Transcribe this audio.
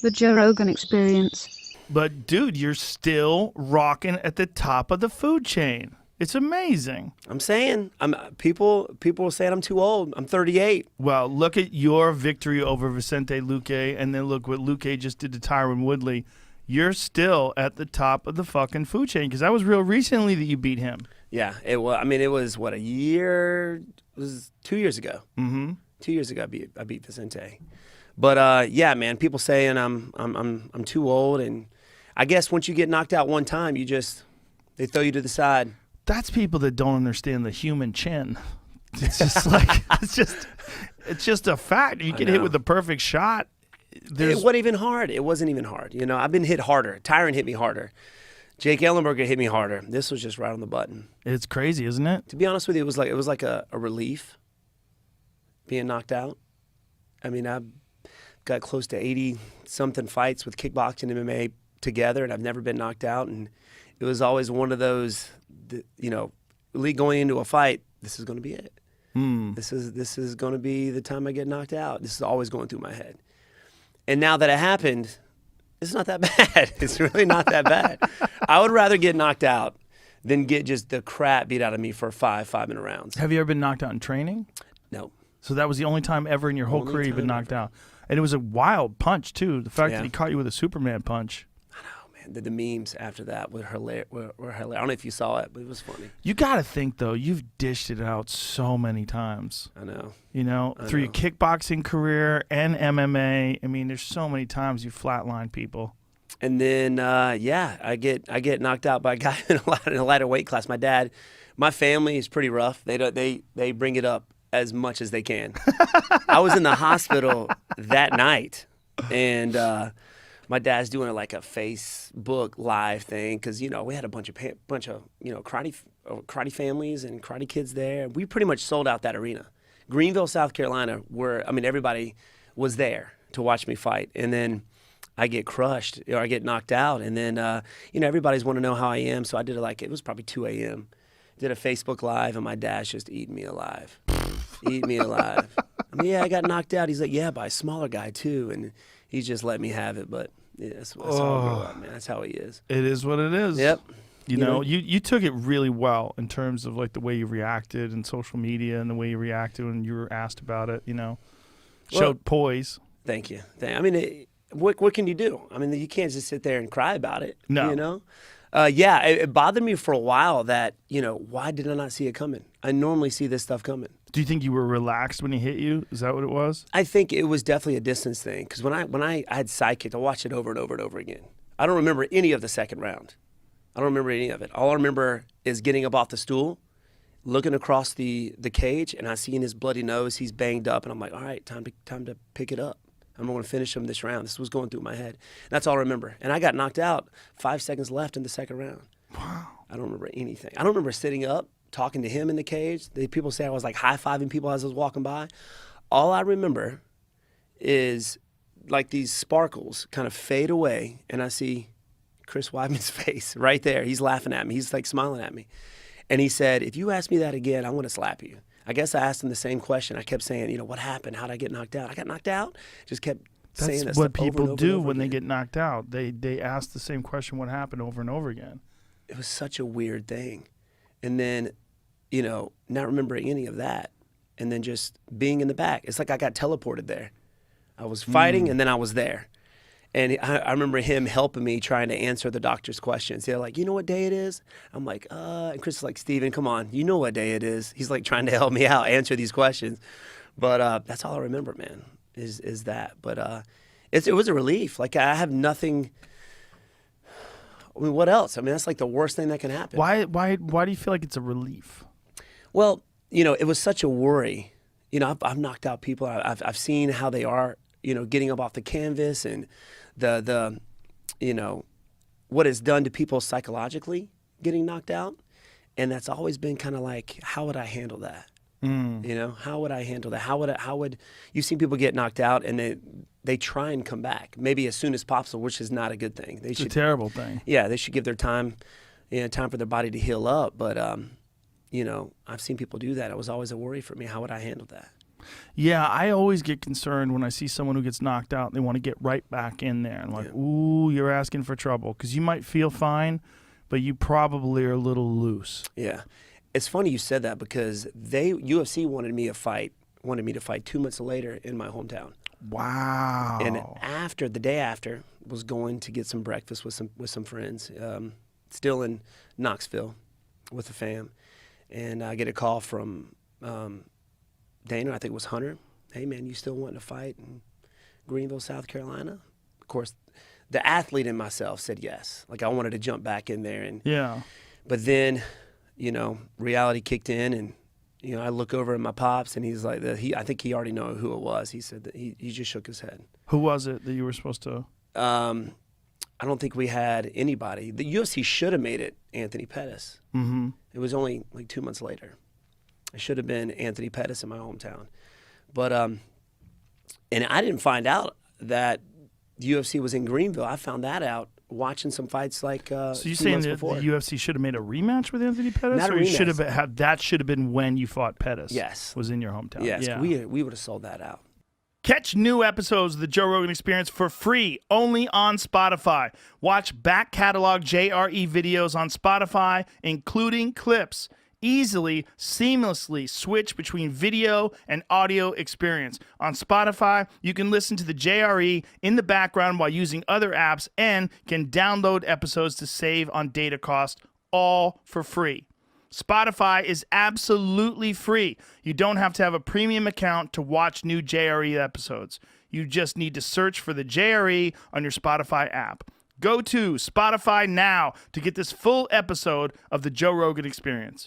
The Joe Rogan Experience. But dude, you're still rocking at the top of the food chain. It's amazing. I'm saying, people are saying I'm too old. I'm 38. Well, look at your victory over Vicente Luque, and then look what Luque just did to Tyron Woodley. You're still at the top of the fucking food chain, because that was real recently that you beat him. Yeah, it was. I mean, it was what, a year? It was 2 years ago. Mm-hmm. 2 years ago, I beat Vicente. But yeah, man, people saying I'm too old, and I guess once you get knocked out one time, they throw you to the side. That's people that don't understand the human chin. It's just like it's just a fact. You get hit with the perfect shot. It wasn't even hard. It wasn't even hard. You know, I've been hit harder. Tyron hit me harder. Jake Ellenberger hit me harder. This was just right on the button. It's crazy, isn't it? To be honest with you, it was like a relief being knocked out. I mean, I've got close to 80-something fights with kickboxing and MMA together, and I've never been knocked out. And it was always one of those, you know, really going into a fight, this is going to be it. This is going to be the time I get knocked out. This is always going through my head. And now that it happened, it's not that bad. It's really not that bad. I would rather get knocked out than get just the crap beat out of me for 5-minute rounds. Have you ever been knocked out in training? No. So that was the only time ever in your whole career you've been knocked out. And it was a wild punch, too. The fact that he caught you with a Superman punch. I know, man. The memes after that were hilarious. I don't know if you saw it, but it was funny. You got to think, though, you've dished it out so many times. I know. You know, through your kickboxing career and MMA. I mean, there's so many times you flatline people. And then, I get knocked out by a guy in a lighter weight class. My family is pretty rough. They bring it up as much as they can. I was in the hospital that night, and my dad's doing like a Facebook live thing because, you know, we had a bunch of you know, karate families and karate kids there. We pretty much sold out that arena. Greenville, South Carolina, everybody was there to watch me fight, and then I get crushed or I get knocked out, and then you know, everybody's want to know how I am, so I did it was probably 2 a.m. Did a Facebook live, and my dad's just eating me alive. Eat me alive. I mean, yeah, I got knocked out. He's like, yeah, by a smaller guy too, and he just let me have it. But yeah, that's how I grew up, man. That's how he is. It is what it is. Yep. You know, you took it really well in terms of like the way you reacted in social media and the way you reacted when you were asked about it. You know, showed poise. Thank you. I mean, what can you do? I mean, you can't just sit there and cry about it. No. You know. Yeah, it bothered me for a while that, you know, why did I not see it coming? I normally see this stuff coming. Do you think you were relaxed when he hit you? Is that what it was? I think it was definitely a distance thing because when I had side kicked, I watched it over and over and over again. I don't remember any of the second round. I don't remember any of it. All I remember is getting up off the stool, looking across the cage, and I see in his bloody nose he's banged up, and I'm like, all right, time to pick it up. I'm going to finish him this round. This was going through my head. That's all I remember. And I got knocked out 5 seconds left in the second round. Wow. I don't remember anything. I don't remember sitting up, talking to him in the cage. People say I was like high-fiving people as I was walking by. All I remember is like these sparkles kind of fade away, and I see Chris Weidman's face right there. He's laughing at me. He's like smiling at me. And he said, if you ask me that again, I'm going to slap you. I guess I asked him the same question. I kept saying, you know, what happened? How did I get knocked out? I got knocked out? Just kept saying that. That's what people do when again. they get knocked out. They ask the same question, what happened, over and over again. It was such a weird thing. And then, you know, not remembering any of that. And then just being in the back. It's like I got teleported there. I was fighting and then I was there. And I remember him helping me trying to answer the doctor's questions. They're like, you know what day it is? I'm like, and Chris is like, Steven, come on, you know what day it is. He's like trying to help me out, answer these questions. But that's all I remember, man, is that. But it was a relief. Like, I have nothing. I mean, what else? I mean, that's like the worst thing that can happen. Why do you feel like it's a relief? Well, you know, it was such a worry. You know, I've knocked out people. I've seen how they are, you know, getting up off the canvas and the you know, what it's done to people psychologically getting knocked out. And that's always been kind of like, how would I handle that? You know, how would I handle that? How would you've seen people get knocked out and they try and come back maybe as soon as possible, which is not a good thing. It's a terrible thing. Yeah, they should give their time, you know, time for their body to heal up. But you know, I've seen people do that. It was always a worry for me. How would I handle that? Yeah, I always get concerned when I see someone who gets knocked out and they want to get right back in there. And like, ooh, you're asking for trouble. Because you might feel fine, but you probably are a little loose. Yeah. It's funny you said that because UFC wanted me to fight 2 months later in my hometown. Wow. And the day after, was going to get some breakfast with some friends, still in Knoxville with the fam. And I get a call from Dana, I think it was Hunter. Hey, man, you still wanting to fight in Greenville, South Carolina? Of course, the athlete in myself said yes. Like, I wanted to jump back in there. But then, reality kicked in, and, I look over at my pops, and he's like, I think he already knew who it was. He said that he just shook his head. Who was it that you were supposed to? I don't think we had anybody. The UFC should have made it Anthony Pettis. Mm-hmm. It was only like 2 months later. It should have been Anthony Pettis in my hometown. But, and I didn't find out that the UFC was in Greenville. I found that out watching some fights like So you're saying that the UFC should have made a rematch with Anthony Pettis? Not a or rematch. That should have been when you fought Pettis? Yes. Was in your hometown? Yes, Yeah. we would have sold that out. Catch new episodes of the Joe Rogan Experience for free only on Spotify. Watch back catalog JRE videos on Spotify, including clips. Easily, seamlessly switch between video and audio experience. On Spotify, you can listen to the JRE in the background while using other apps and can download episodes to save on data cost, all for free. Spotify is absolutely free. You don't have to have a premium account to watch new JRE episodes. You just need to search for the JRE on your Spotify app. Go to Spotify now to get this full episode of the Joe Rogan Experience.